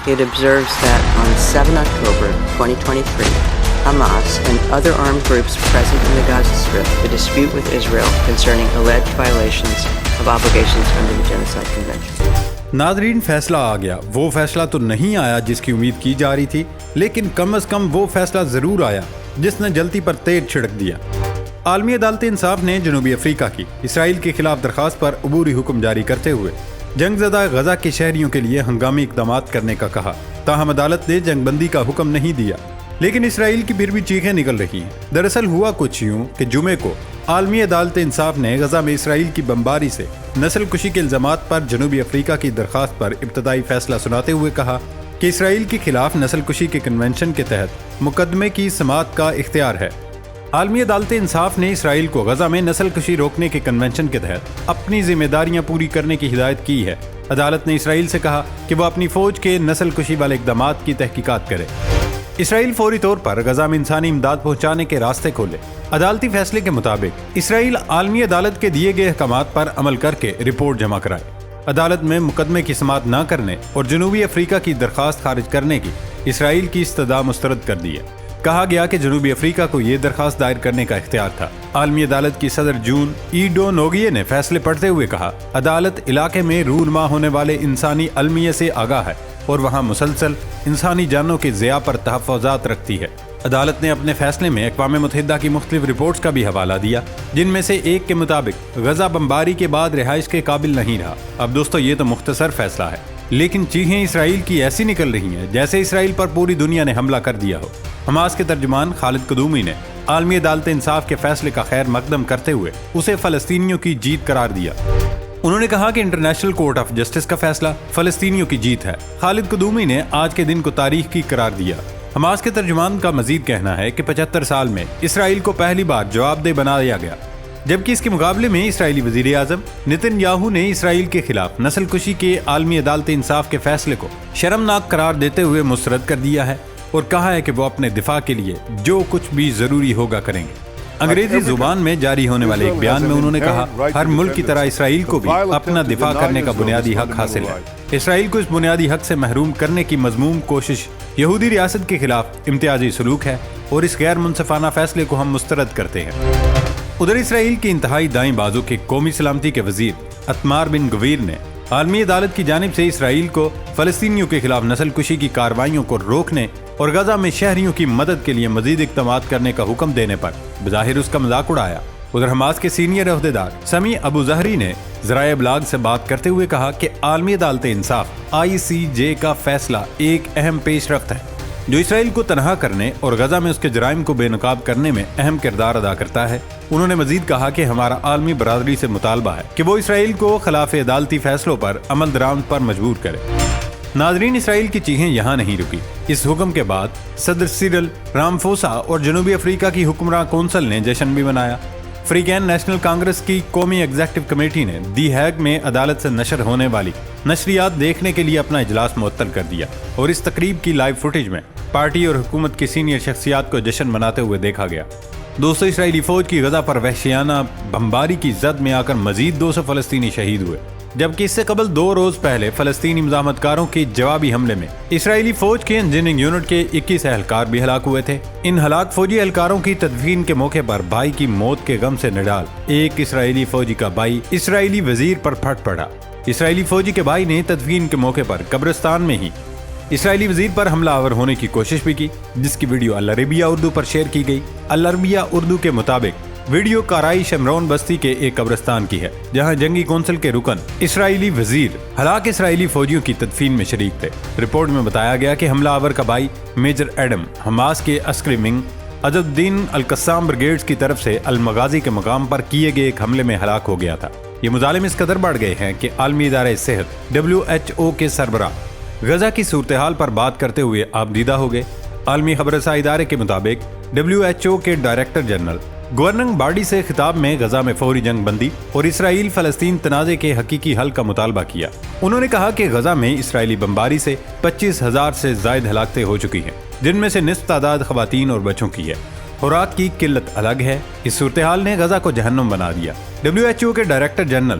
It observes that on 7 October 2023, Hamas and other armed groups present in the Gaza Strip to dispute with Israel concerning alleged violations of obligations under the Genocide Convention. ناظرین، فیصلہ آ گیا۔ وہ فیصلہ تو نہیں آیا جس کی امید کی جا رہی تھی، لیکن کم از کم وہ فیصلہ ضرور آیا جس نے جلتی پر تیل چھڑک دیا۔ عالمی عدالت انصاف نے جنوبی افریقہ کی اسرائیل کے خلاف درخواست پر عبوری حکم جاری کرتے ہوئے جنگ زدہ غزہ کے شہریوں کے لیے ہنگامی اقدامات کرنے کا کہا۔ تاہم عدالت نے جنگ بندی کا حکم نہیں دیا، لیکن اسرائیل کی پھر بھی چیخیں نکل رہی ہیں۔ دراصل ہوا کچھ یوں کہ جمعے کو عالمی عدالت انصاف نے غزہ میں اسرائیل کی بمباری سے نسل کشی کے الزامات پر جنوبی افریقہ کی درخواست پر ابتدائی فیصلہ سناتے ہوئے کہا کہ اسرائیل کے خلاف نسل کشی کے کنونشن کے تحت مقدمے کی سماعت کا اختیار ہے۔ عالمی عدالت انصاف نے اسرائیل کو غزہ میں نسل کشی روکنے کے کنونشن کے تحت اپنی ذمہ داریاں پوری کرنے کی ہدایت کی ہے۔ عدالت نے اسرائیل سے کہا کہ وہ اپنی فوج کے نسل کشی والے اقدامات کی تحقیقات کرے۔ اسرائیل فوری طور پر غزہ میں انسانی امداد پہنچانے کے راستے کھولے۔ عدالتی فیصلے کے مطابق اسرائیل عالمی عدالت کے دیے گئے احکامات پر عمل کر کے رپورٹ جمع کرائے۔ عدالت میں مقدمے کی سماعت نہ کرنے اور جنوبی افریقہ کی درخواست خارج کرنے کی اسرائیل کی استدعا مسترد کر دی ہے۔ کہا گیا کہ جنوبی افریقہ کو یہ درخواست دائر کرنے کا اختیار تھا۔ عالمی عدالت کی صدر جون ایڈو نوگیے نے فیصلے پڑھتے ہوئے کہا، عدالت علاقے میں رونما ہونے والے انسانی المیہ سے آگاہ ہے اور وہاں مسلسل انسانی جانوں کے ضیاع پر تحفظات رکھتی ہے۔ عدالت نے اپنے فیصلے میں اقوام متحدہ کی مختلف رپورٹس کا بھی حوالہ دیا، جن میں سے ایک کے مطابق غزہ بمباری کے بعد رہائش کے قابل نہیں رہا۔ اب دوستو، یہ تو مختصر فیصلہ ہے، لیکن چیخیں اسرائیل کی ایسی نکل رہی ہیں جیسے اسرائیل پر پوری دنیا نے حملہ کر دیا ہو۔ حماس کے ترجمان خالد قدومی نے عالمی عدالت انصاف کے فیصلے کا خیر مقدم کرتے ہوئے اسے فلسطینیوں کی جیت قرار دیا۔ انہوں نے کہا کہ انٹرنیشنل کورٹ آف جسٹس کا فیصلہ فلسطینیوں کی جیت ہے۔ خالد قدومی نے آج کے دن کو تاریخی قرار دیا۔ حماس کے ترجمان کا مزید کہنا ہے کہ 75 سال میں اسرائیل کو پہلی بار جواب دہ بنایا گیا، جبکہ اس کے مقابلے میں اسرائیلی وزیر اعظم نتن یاہو نے اسرائیل کے خلاف نسل کشی کے عالمی عدالت انصاف کے فیصلے کو شرمناک قرار دیتے ہوئے مسترد کر دیا ہے اور کہا ہے کہ وہ اپنے دفاع کے لیے جو کچھ بھی ضروری ہوگا کریں گے۔ انگریزی زبان میں جاری ہونے والے ایک بیان میں انہوں نے کہا، ہر ملک کی طرح اسرائیل کو بھی اپنا دفاع کرنے کا بنیادی حق حاصل ہے۔ اسرائیل کو اس بنیادی حق سے محروم کرنے کی مذموم کوشش یہودی ریاست کے خلاف امتیازی سلوک ہے اور اس غیر منصفانہ فیصلے کو ہم مسترد کرتے ہیں۔ ادھر اسرائیل کی انتہائی دائیں بازو کے قومی سلامتی کے وزیر اتمار بن گویر نے عالمی عدالت کی جانب سے اسرائیل کو فلسطینیوں کے خلاف نسل کشی کی کارروائیوں کو روکنے اور غزہ میں شہریوں کی مدد کے لیے مزید اقدامات کرنے کا حکم دینے پر بظاہر اس کا مذاق اڑایا۔ ادھر حماس کے سینئر عہدیدار سمیع ابو زہری نے ذرائع ابلاغ سے بات کرتے ہوئے کہا کہ عالمی عدالت انصاف ICJ کا فیصلہ ایک اہم پیش رفت ہے جو اسرائیل کو تنہا کرنے اور غزہ میں اس کے جرائم کو بے نقاب کرنے میں اہم کردار ادا کرتا ہے۔ انہوں نے مزید کہا کہ ہمارا عالمی برادری سے مطالبہ ہے کہ وہ اسرائیل کو خلاف عدالتی فیصلوں پر عمل درآمد پر مجبور کرے۔ ناظرین، اسرائیل کی چیخیں یہاں نہیں رکی۔ اس حکم کے بعد صدر سیرل رامفوسا اور جنوبی افریقہ کی حکمراں کونسل نے جشن بھی منایا۔ افریقین نیشنل کانگریس کی قومی ایگزیکٹو کمیٹی نے دی ہیگ میں عدالت سے نشر ہونے والی نشریات دیکھنے کے لیے اپنا اجلاس معطل کر دیا اور اس تقریب کی لائیو فوٹیج میں پارٹی اور حکومت کی سینئر شخصیات کو جشن مناتے ہوئے دیکھا گیا۔ دوستو، اسرائیلی فوج کی غزہ پر وحشیانہ بمباری کی زد میں آ کر مزید 200 فلسطینی شہید ہوئے، جبکہ اس سے قبل 2 روز پہلے فلسطینی مزاحمت کاروں کے جوابی حملے میں اسرائیلی فوج کے انجینئرنگ یونٹ کے 21 اہلکار بھی ہلاک ہوئے تھے۔ ان ہلاک فوجی اہلکاروں کی تدفین کے موقع پر بھائی کی موت کے غم سے نڈال ایک اسرائیلی فوجی کا بھائی اسرائیلی وزیر پر پھٹ پڑا۔ اسرائیلی فوجی کے بھائی نے تدفین کے موقع پر قبرستان میں ہی اسرائیلی وزیر پر حملہ آور ہونے کی کوشش بھی کی، جس کی ویڈیو العربیہ اردو پر شیئر کی گئی۔ العربیہ اردو کے مطابق ویڈیو کارائی شمرون بستی کے ایک قبرستان کی ہے، جہاں جنگی کونسل کے رکن اسرائیلی وزیر ہلاک اسرائیلی فوجیوں کی تدفین میں شریک تھے۔ رپورٹ میں بتایا گیا کہ حملہ آور کا بھائی میجر ایڈم حماس کے عسکری ونگ عزد الدین القسام بریگیڈز کی طرف سے المغازی کے مقام پر کیے گئے ایک حملے میں ہلاک ہو گیا تھا۔ یہ مظالم اس قدر بڑھ گئے ہیں کہ عالمی ادارہ صحت WHO کے سربراہ غزہ کی صورتحال پر بات کرتے ہوئے آپ دیدہ ہو گئے۔ عالمی خبر رساں ادارے کے مطابق WHO کے ڈائریکٹر جنرل گورننگ باڈی سے خطاب میں غزہ میں فوری جنگ بندی اور اسرائیل فلسطین تنازع کے حقیقی حل کا مطالبہ کیا۔ انہوں نے کہا کہ غزہ میں اسرائیلی بمباری سے 25,000 سے زائد ہلاکتیں ہو چکی ہیں، جن میں سے نصف تعداد خواتین اور بچوں کی ہے۔ خوراک کی قلت الگ ہے۔ اس صورتحال نے غزہ کو جہنم بنا دیا۔ WHO کے ڈائریکٹر جنرل